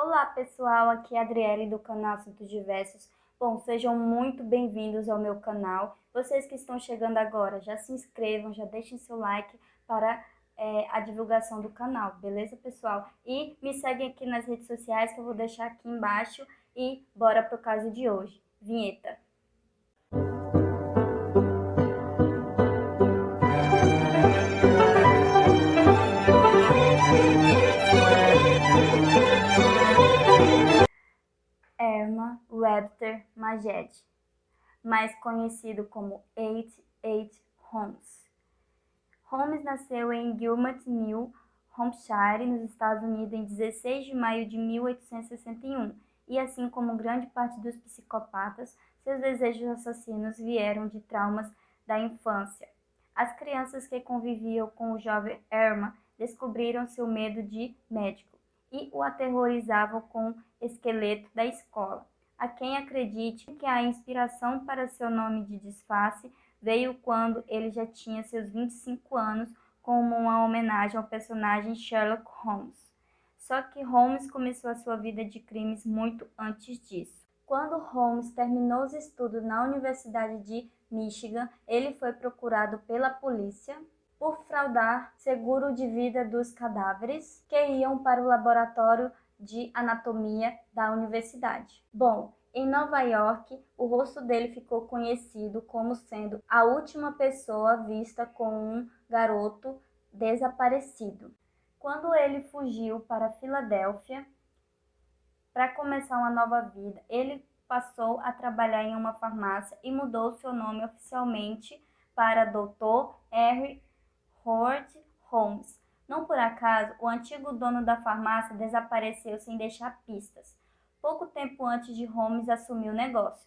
Olá pessoal, aqui é a Adriele do canal Assuntos Diversos. Bom, sejam muito bem-vindos ao meu canal. Vocês que estão chegando agora, já se inscrevam, já deixem seu like para a divulgação do canal, beleza pessoal? E me seguem aqui nas redes sociais que eu vou deixar aqui embaixo e bora pro caso de hoje. Vinheta! Erma Webster Maged, mais conhecido como 88 Holmes. Holmes nasceu em Gilmore New Hampshire, nos Estados Unidos, em 16 de maio de 1861, e assim como grande parte dos psicopatas, seus desejos assassinos vieram de traumas da infância. As crianças que conviviam com o jovem Erma descobriram seu medo de médico e o aterrorizavam com o esqueleto da escola. Há quem acredite que a inspiração para seu nome de disfarce veio quando ele já tinha seus 25 anos, como uma homenagem ao personagem Sherlock Holmes. Só que Holmes começou a sua vida de crimes muito antes disso. Quando Holmes terminou os estudos na Universidade de Michigan, ele foi procurado pela polícia por fraudar seguro de vida dos cadáveres que iam para o laboratório de anatomia da universidade. Bom, em Nova York, o rosto dele ficou conhecido como sendo a última pessoa vista com um garoto desaparecido. Quando ele fugiu para Filadélfia para começar uma nova vida, ele passou a trabalhar em uma farmácia e mudou seu nome oficialmente para Dr. R. Howard Holmes. Não por acaso, o antigo dono da farmácia desapareceu sem deixar pistas, pouco tempo antes de Holmes assumir o negócio.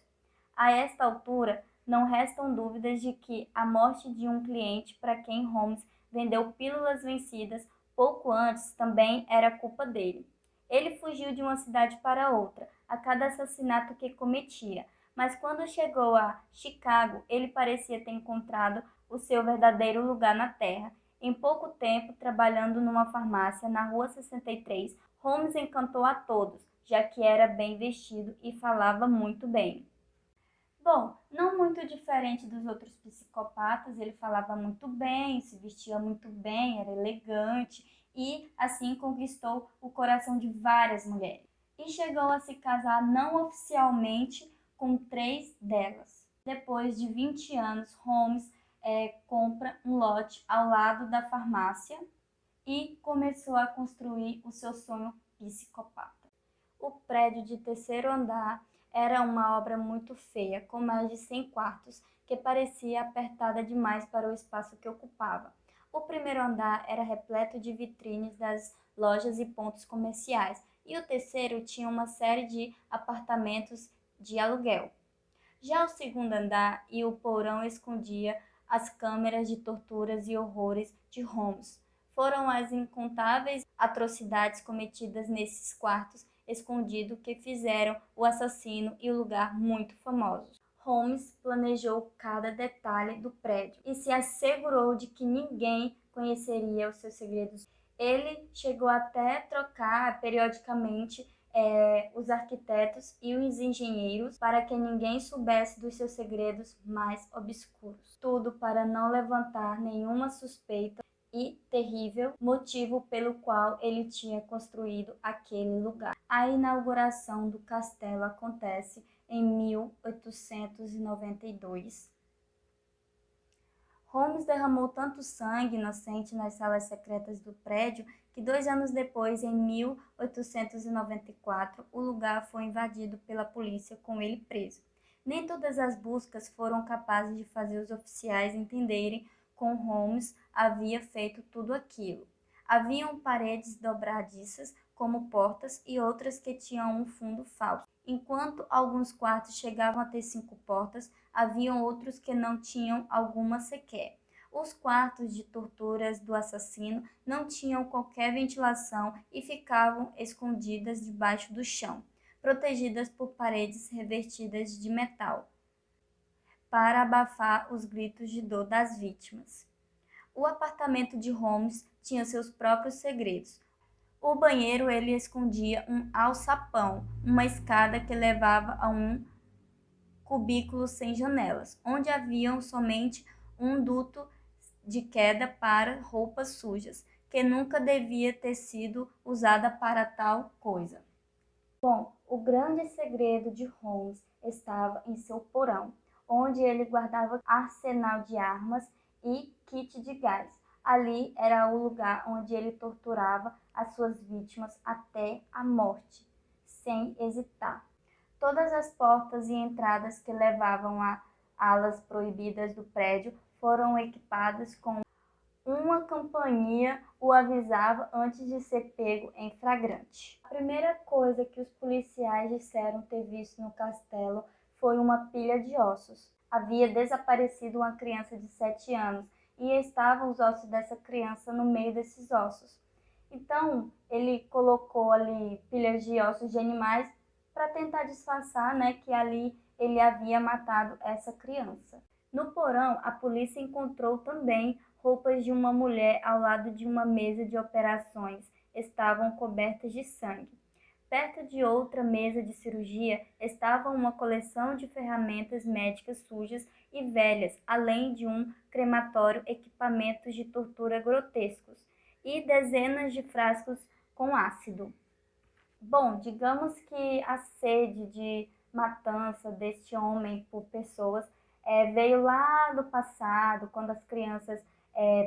A esta altura, não restam dúvidas de que a morte de um cliente para quem Holmes vendeu pílulas vencidas pouco antes também era culpa dele. Ele fugiu de uma cidade para outra a cada assassinato que cometia, mas quando chegou a Chicago, ele parecia ter encontrado o seu verdadeiro lugar na Terra. Em pouco tempo, trabalhando numa farmácia na Rua 63, Holmes encantou a todos, já que era bem vestido e falava muito bem. Bom, não muito diferente dos outros psicopatas, ele falava muito bem, se vestia muito bem, era elegante e assim conquistou o coração de várias mulheres. E chegou a se casar não oficialmente com 3 delas. Depois de 20 anos, Holmes compra um lote ao lado da farmácia e começou a construir o seu sonho psicopata. O prédio de terceiro andar era uma obra muito feia, com mais de 100 quartos, que parecia apertada demais para o espaço que ocupava. O primeiro andar era repleto de vitrines das lojas e pontos comerciais, e o terceiro tinha uma série de apartamentos de aluguel. Já o segundo andar e o porão escondia as câmeras de torturas e horrores de Holmes. Foram as incontáveis atrocidades cometidas nesses quartos escondidos que fizeram o assassino e o lugar muito famosos. Holmes planejou cada detalhe do prédio e se assegurou de que ninguém conheceria os seus segredos. Ele chegou até trocar periodicamente os arquitetos e os engenheiros para que ninguém soubesse dos seus segredos mais obscuros. Tudo para não levantar nenhuma suspeita e terrível motivo pelo qual ele tinha construído aquele lugar. A inauguração do castelo acontece em 1892. Holmes derramou tanto sangue inocente nas salas secretas do prédio que 2 anos depois, em 1894, o lugar foi invadido pela polícia com ele preso. Nem todas as buscas foram capazes de fazer os oficiais entenderem como Holmes havia feito tudo aquilo. Haviam paredes dobradiças como portas e outras que tinham um fundo falso. Enquanto alguns quartos chegavam a ter 5 portas, haviam outros que não tinham alguma sequer. Os quartos de torturas do assassino não tinham qualquer ventilação e ficavam escondidas debaixo do chão, protegidas por paredes revestidas de metal, para abafar os gritos de dor das vítimas. O apartamento de Holmes tinha seus próprios segredos. O banheiro ele escondia um alçapão, uma escada que levava a um cubículo sem janelas, onde haviam somente um duto de queda para roupas sujas, que nunca devia ter sido usada para tal coisa. Bom, o grande segredo de Holmes estava em seu porão, onde ele guardava arsenal de armas e kit de gás. Ali era o lugar onde ele torturava as suas vítimas até a morte, sem hesitar. Todas as portas e entradas que levavam a alas proibidas do prédio foram equipadas com uma campainha o avisava antes de ser pego em flagrante. A primeira coisa que os policiais disseram ter visto no castelo foi uma pilha de ossos. Havia desaparecido uma criança de 7 anos e estavam os ossos dessa criança no meio desses ossos. Então, ele colocou ali pilhas de ossos de animais para tentar disfarçar, né, que ali ele havia matado essa criança. No porão, a polícia encontrou também roupas de uma mulher ao lado de uma mesa de operações. Estavam cobertas de sangue. Perto de outra mesa de cirurgia estava uma coleção de ferramentas médicas sujas e velhas, além de um crematório, equipamentos de tortura grotescos e dezenas de frascos com ácido. Bom, digamos que a sede de matança deste homem por pessoas veio lá do passado, quando as crianças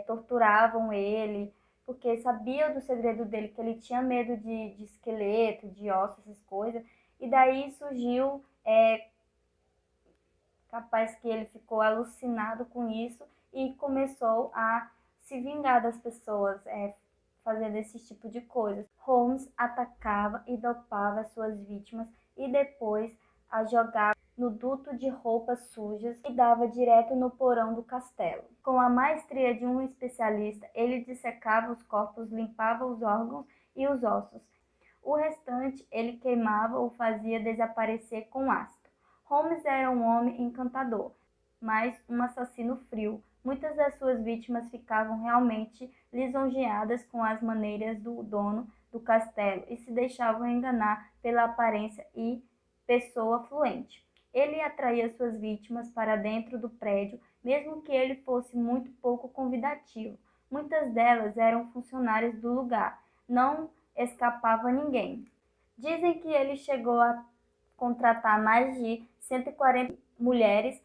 torturavam ele, porque sabia do segredo dele, que ele tinha medo de esqueleto, de ossos, essas coisas, e daí surgiu, capaz que ele ficou alucinado com isso e começou a se vingar das pessoas, fazendo esse tipo de coisa. Holmes atacava e dopava suas vítimas e depois as jogava no duto de roupas sujas e dava direto no porão do castelo. Com a maestria de um especialista, ele dissecava os corpos, limpava os órgãos e os ossos. O restante ele queimava ou fazia desaparecer com ácido. Holmes era um homem encantador, mas um assassino frio. Muitas das suas vítimas ficavam realmente lisonjeadas com as maneiras do dono do castelo e se deixavam enganar pela aparência e pessoa fluente. Ele atraía suas vítimas para dentro do prédio, mesmo que ele fosse muito pouco convidativo. Muitas delas eram funcionárias do lugar, não escapava ninguém. Dizem que ele chegou a contratar mais de 140 mulheres.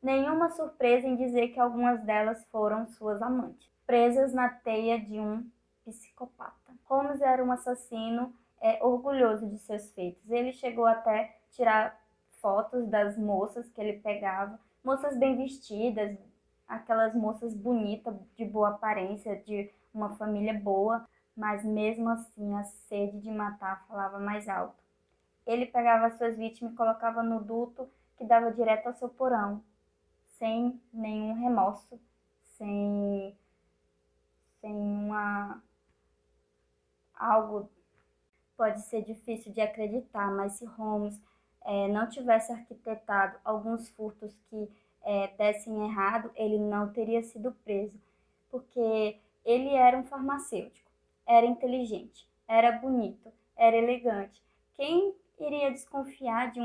Nenhuma surpresa em dizer que algumas delas foram suas amantes, presas na teia de um psicopata. Holmes era um assassino orgulhoso de seus feitos. Ele chegou até tirar fotos das moças que ele pegava, moças bem vestidas, aquelas moças bonitas, de boa aparência, de uma família boa, mas mesmo assim a sede de matar falava mais alto. Ele pegava suas vítimas e colocava no duto que dava direto ao seu porão, sem nenhum remorso, sem algo. Pode ser difícil de acreditar, mas se Holmes não tivesse arquitetado alguns furtos que dessem errado, ele não teria sido preso, porque ele era um farmacêutico, era inteligente, era bonito, era elegante. Quem iria desconfiar de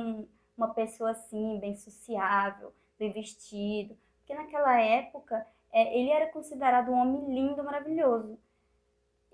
uma pessoa assim, bem sociável, bem vestido? Porque naquela época ele era considerado um homem lindo, maravilhoso.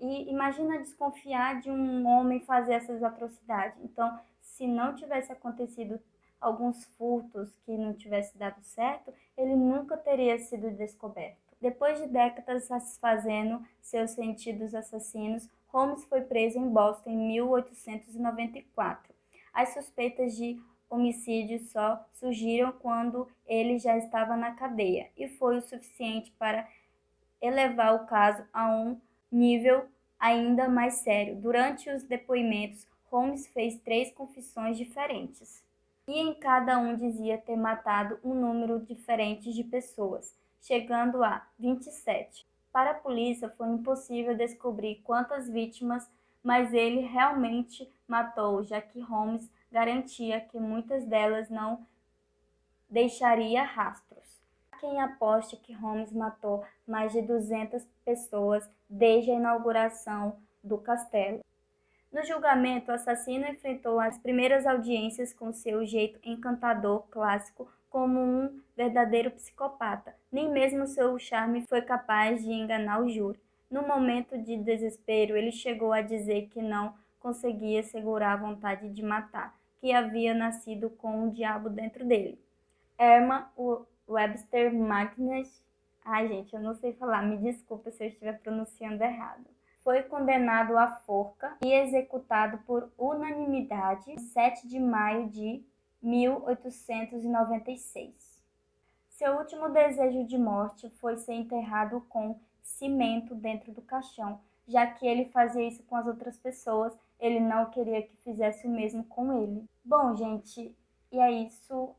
E imagina desconfiar de um homem fazer essas atrocidades. Então, se não tivesse acontecido alguns furtos que não tivesse dado certo, ele nunca teria sido descoberto. Depois de décadas satisfazendo seus sentidos assassinos, Holmes foi preso em Boston em 1894. As suspeitas de homicídio só surgiram quando ele já estava na cadeia, e foi o suficiente para elevar o caso a um nível ainda mais sério. Durante os depoimentos, Holmes fez 3 confissões diferentes, e em cada um dizia ter matado um número diferente de pessoas, chegando a 27. Para a polícia foi impossível descobrir quantas vítimas, mas ele realmente matou, já que Holmes garantia que muitas delas não deixaria rastros. Há quem aposte que Holmes matou mais de 200 pessoas desde a inauguração do castelo. No julgamento, o assassino enfrentou as primeiras audiências com seu jeito encantador clássico como um verdadeiro psicopata. Nem mesmo seu charme foi capaz de enganar o júri. No momento de desespero, ele chegou a dizer que não conseguia segurar a vontade de matar, que havia nascido com o diabo dentro dele. Emma Webster Magnus, ai gente, eu não sei falar, me desculpa se eu estiver pronunciando errado. Foi condenado à forca e executado por unanimidade em 7 de maio de 1896. Seu último desejo de morte foi ser enterrado com cimento dentro do caixão, já que ele fazia isso com as outras pessoas, ele não queria que fizesse o mesmo com ele. Bom, gente, e é isso.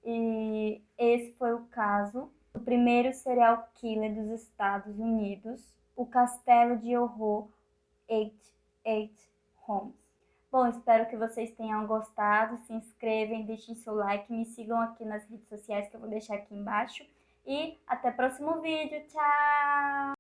E esse foi o caso do primeiro serial killer dos Estados Unidos, o Castelo de Horror 88 Homes. Bom, espero que vocês tenham gostado. Se inscrevam, deixem seu like, me sigam aqui nas redes sociais que eu vou deixar aqui embaixo. E até o próximo vídeo. Tchau!